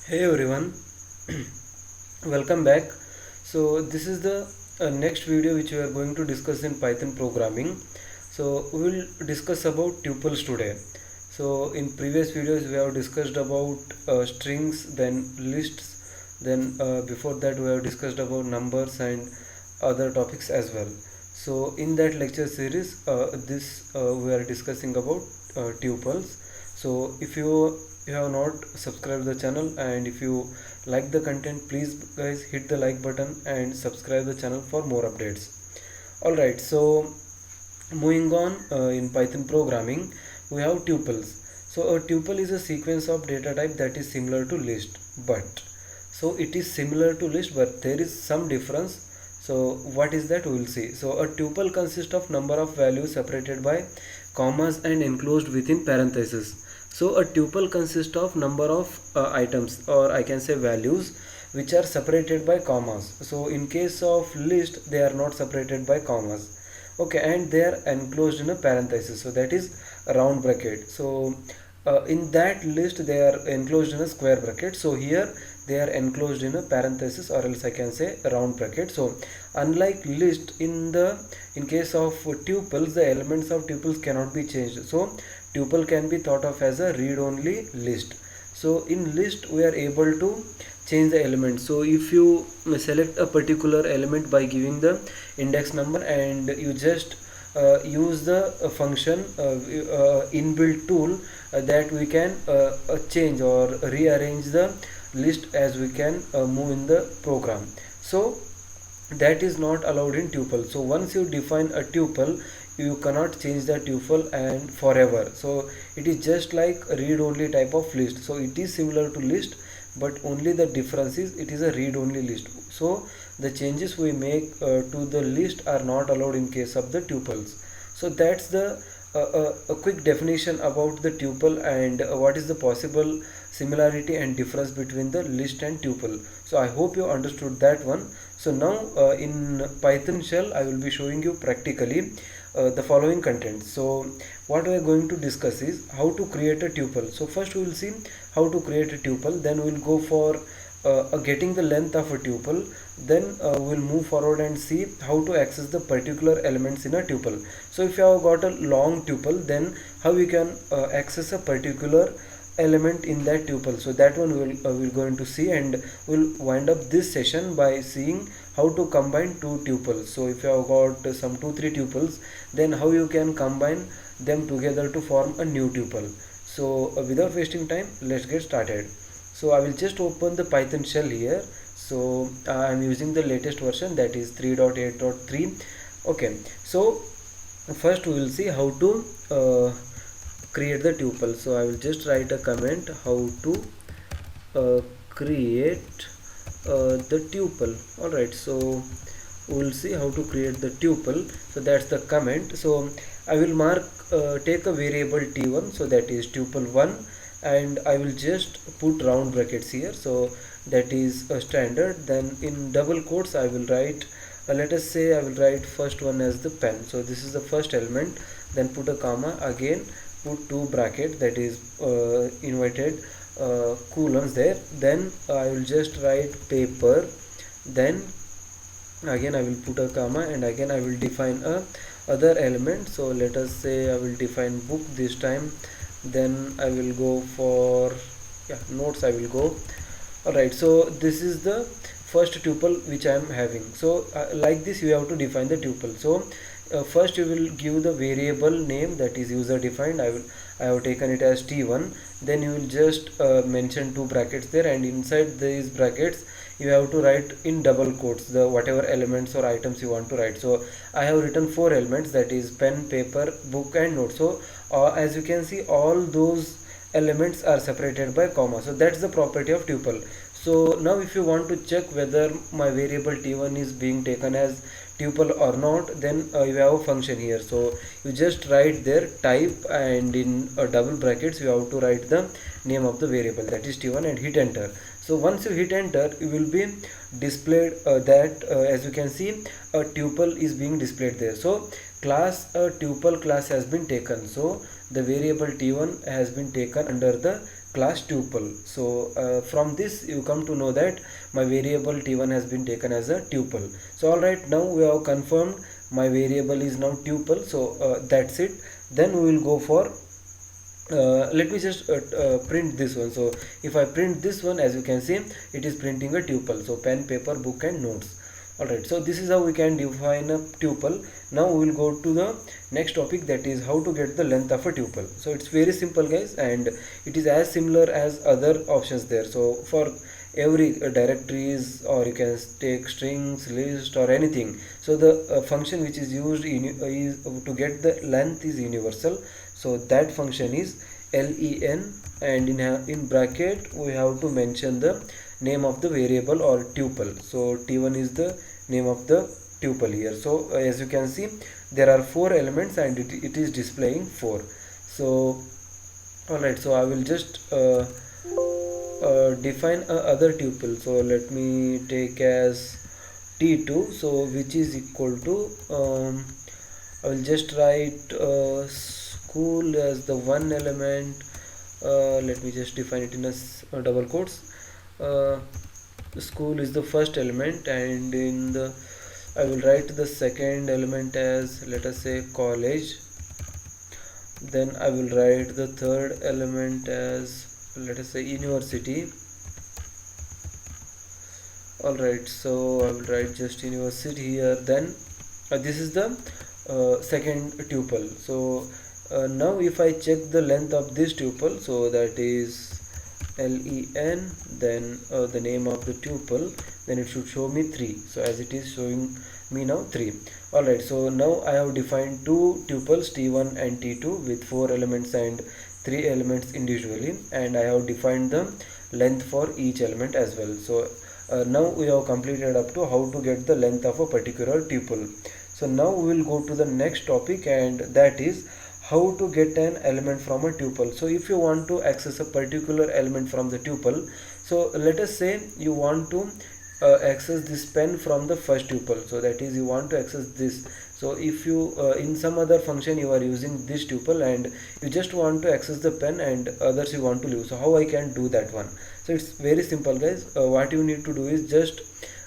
Hey everyone, welcome back. So this is the next video which we are going to discuss in Python programming. So we will discuss about tuples today. So in previous videos we have discussed about strings, then lists, then before that we have discussed about numbers and other topics as well. So in that lecture series, we are discussing about tuples. So if you have not subscribed the channel, and if you like the content, please guys hit the like button and subscribe the channel for more updates. Alright, so moving on, in Python programming we have tuples. So a tuple is a sequence of data type that is similar to list, but so it is similar to list but there is some difference. So what is that, we will see. So a tuple consists of number of values separated by commas and enclosed within parentheses. So a tuple consists of number of items, or I can say values, which are separated by commas. So in case of list they are not separated by commas, okay, and they are enclosed in a parenthesis, so that is a round bracket. So in that list they are enclosed in a square bracket, so here they are enclosed in a parenthesis, or else I can say a round bracket. So unlike list, in case of tuples, the elements of tuples cannot be changed, so tuple can be thought of as a read only list. So in list we are able to change the element. So if you select a particular element by giving the index number, and you just use the function inbuilt tool, that we can change or rearrange the list as we can move in the program. So that is not allowed in tuple. So once you define a tuple, you cannot change the tuple and forever. So it is just like a read only type of list. So it is similar to list, but only the difference is it is a read only list. So the changes we make to the list are not allowed in case of the tuples. So that's the a quick definition about the tuple, and what is the possible similarity and difference between the list and tuple. So I hope you understood that one. So now in Python shell I will be showing you practically the following content. So what we are going to discuss is how to create a tuple. So first we will see how to create a tuple, then we will go for getting the length of a tuple, then we'll move forward and see how to access the particular elements in a tuple. So if you have got a long tuple, then how we can access a particular element in that tuple. So that one we'll going to see, and we'll wind up this session by seeing how to combine two tuples. So if you have got some 2-3 tuples, then how you can combine them together to form a new tuple. So without wasting time, let's get started. So I will just open the Python shell here. So I am using the latest version, that is 3.8.3. okay, so first we will see how to create the tuple. So I will just write a comment, how to create the tuple. Alright, so we will see how to create the tuple. So that's the comment. So I will mark take a variable t1, so that is tuple1, and I will just put round brackets here, so that is a standard. Then in double quotes I will write let us say I will write first one as the pen. So this is the first element, then put a comma, again put two bracket, that is inverted colons there. Then I will just write paper, then again I will put a comma, and again I will define a other element. So let us say I will define book this time, then I will go for notes I will go. Alright, so this is the first tuple which I am having. So like this you have to define the tuple. So first you will give the variable name, that is user defined. I have taken it as t1. Then you will just mention two brackets there, and inside these brackets you have to write in double quotes the whatever elements or items you want to write. So I have written four elements, that is pen, paper, book and note. So as you can see, all those elements are separated by comma. So that's the property of tuple. So now if you want to check whether my variable t1 is being taken as tuple or not, then you have a function here. So you just write there type, and in double brackets you have to write the name of the variable, that is t1, and hit enter. So once you hit enter, you will be displayed that as you can see, a tuple is being displayed there. So tuple class has been taken. So the variable t1 has been taken under the class tuple. So from this you come to know that my variable t1 has been taken as a tuple. So alright, now we have confirmed my variable is now tuple. So that's it. Then we will go for let me just print this one. So if I print this one, as you can see, it is printing a tuple. So pen, paper, book and notes. Alright, so this is how we can define a tuple. Now we will go to the next topic, that is how to get the length of a tuple. So it's very simple guys, and it is as similar as other options there. So for every directories, or you can take strings, list or anything, so the function which is used is to get the length is universal. So that function is len, and in bracket we have to mention the name of the variable or tuple. So t1 is the name of the tuple here. So as you can see, there are 4 elements and it is displaying 4. So alright, so I will just define a other tuple. So let me take as t2, so which is equal to I will just write school as the one element. Let me just define it in a double quotes. School is the first element, and in the I will write the second element as, let us say, college. Then I will write the third element as, let us say, university. Alright, so I will write just university here. Then this is the second tuple. So now if I check the length of this tuple, so that is len, then the name of the tuple, then it should show me 3. So as it is showing me now 3. Alright, so now I have defined 2 tuples t1 and t2 with 4 elements and 3 elements individually, and I have defined the length for each element as well. So now we have completed up to how to get the length of a particular tuple. So now we will go to the next topic, and that is how to get an element from a tuple. So if you want to access a particular element from the tuple, so let us say you want to access this pen from the first tuple. So that is, you want to access this. So if you in some other function you are using this tuple and you just want to access the pen and others you want to leave, so how I can do that one? So it's very simple guys. What you need to do is just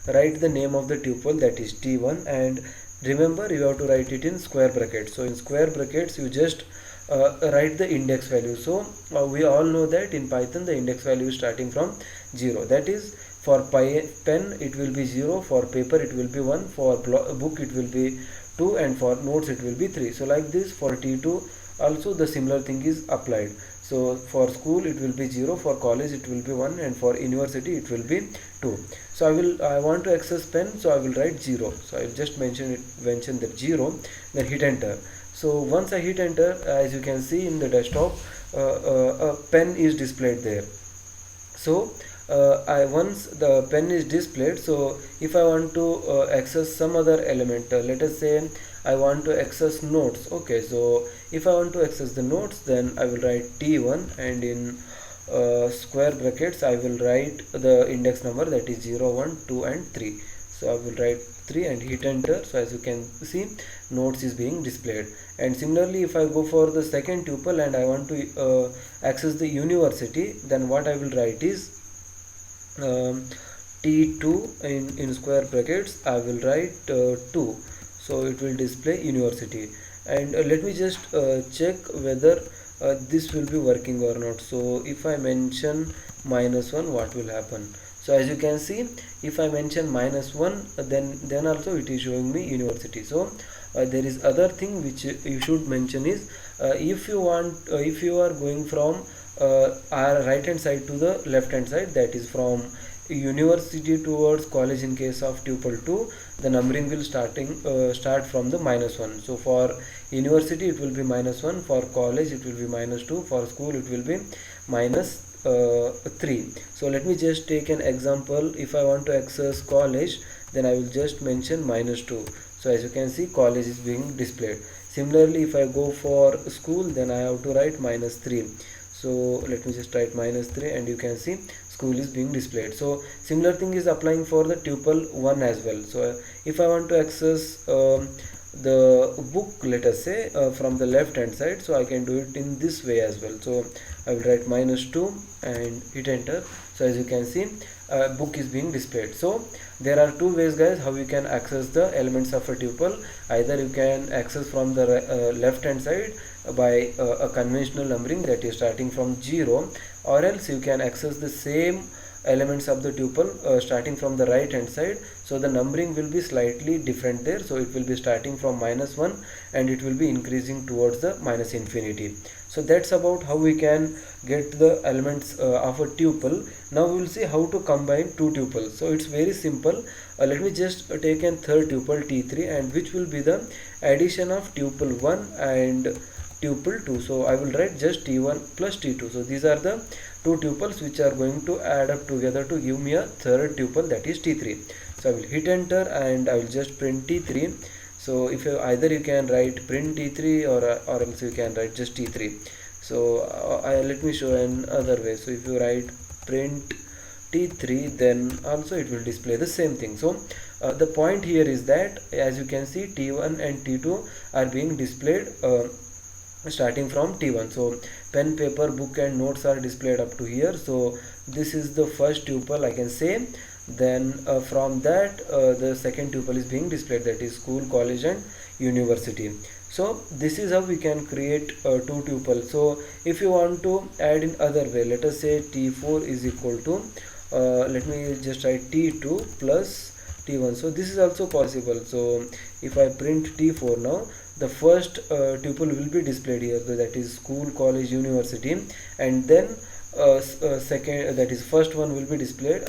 write the name of the tuple, that is t1, and remember you have to write it in square brackets. So in square brackets you just write the index value. So we all know that in Python the index value is starting from 0. That is, for pen it will be 0, for paper it will be 1, for book it will be 2, and for notes it will be 3. So like this for t2 also the similar thing is applied. So for school it will be 0, for college it will be 1, and for university it will be 2. So I want to access pen, so I will write 0. So I will just mention that 0, then hit enter. So once I hit enter, as you can see in the desktop, a pen is displayed there. So once the pen is displayed, so if I want to access some other element, let us say I want to access notes. Okay, so if I want to access the notes, then I will write t1, and in square brackets I will write the index number, that is 0, 1, 2 and 3. So I will write 3 and hit enter. So as you can see, notes is being displayed. And similarly, if I go for the second tuple and I want to access the university, then what I will write is t2 in square brackets I will write 2. So it will display university. And let me just check whether this will be working or not. So if I mention -1, what will happen? So as you can see, if I mention -1, then also it is showing me university. So there is other thing which you should mention is if you are going from our right hand side to the left hand side, that is from university towards college in case of tuple 2, the numbering will start from the -1. So for university it will be -1, for college it will be -2, for school it will be -3. So let me just take an example. If I want to access college, then I will just mention -2. So as you can see, college is being displayed. Similarly, if I go for school, then I have to write -3. So let me just write -3, and you can see school is being displayed. So similar thing is applying for the tuple 1 as well. So if I want to access the book, let us say, from the left hand side. So I can do it in this way as well. So I will write -2 and hit enter. So as you can see, book is being displayed. So there are two ways, guys, how you can access the elements of a tuple. Either you can access from the left hand side by a conventional numbering, that is starting from 0, or else you can access the same elements of the tuple starting from the right hand side. So the numbering will be slightly different there. So it will be starting from -1 and it will be increasing towards the minus infinity. So that's about how we can get the elements of a tuple. Now we will see how to combine two tuples. So it's very simple. Let me just take a third tuple T3, and which will be the addition of tuple 1 and tuple 2. So I will write just T1 plus T2. So these are the two tuples which are going to add up together to give me a third tuple, that is T3. So I will hit enter and I will just print T3. So if you either you can write print T3 or else you can write just T3. So let me show another way. So if you write print T3, then also it will display the same thing. So the point here is that, as you can see, T1 and T2 are being displayed starting from T1. So pen, paper, book and notes are displayed up to here. So this is the first tuple, I can say. Then from that the second tuple is being displayed, that is school, college and university. So this is how we can create two tuples. So if you want to add in other way, let us say T4 is equal to let me just write T2 plus T1. So this is also possible. So if I print T4 now, the first tuple will be displayed here, so that is school, college, university, and then second, that is first one will be displayed.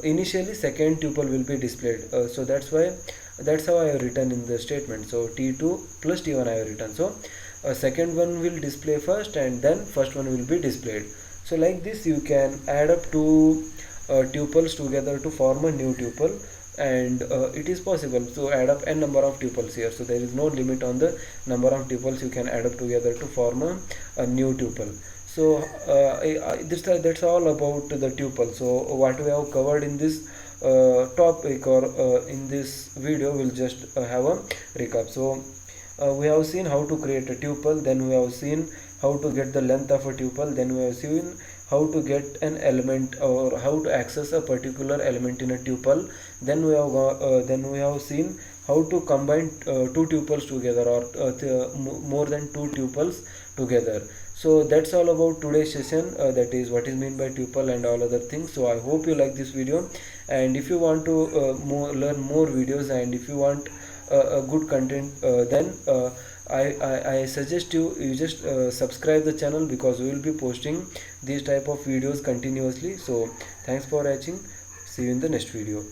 Initially second tuple will be displayed. So that's how I have written in the statement. So T2 plus T1 I have written. So second one will display first and then first one will be displayed. So like this you can add up two tuples together to form a new tuple, and it is possible to add up n number of tuples here. So there is no limit on the number of tuples you can add up together to form a new tuple. So that's all about the tuple. So what we have covered in this topic or in this video, we'll just have a recap. So we have seen how to create a tuple, then we have seen how to get the length of a tuple, then we have seen how to get an element or how to access a particular element in a tuple, then we have seen how to combine two tuples together, or more than two tuples together. So that's all about today's session, that is what is meant by tuple and all other things. So I hope you like this video, and if you want to learn more videos, and if you want a good content, then I suggest you just subscribe the channel, because we will be posting these type of videos continuously. So thanks for watching. See you in the next video.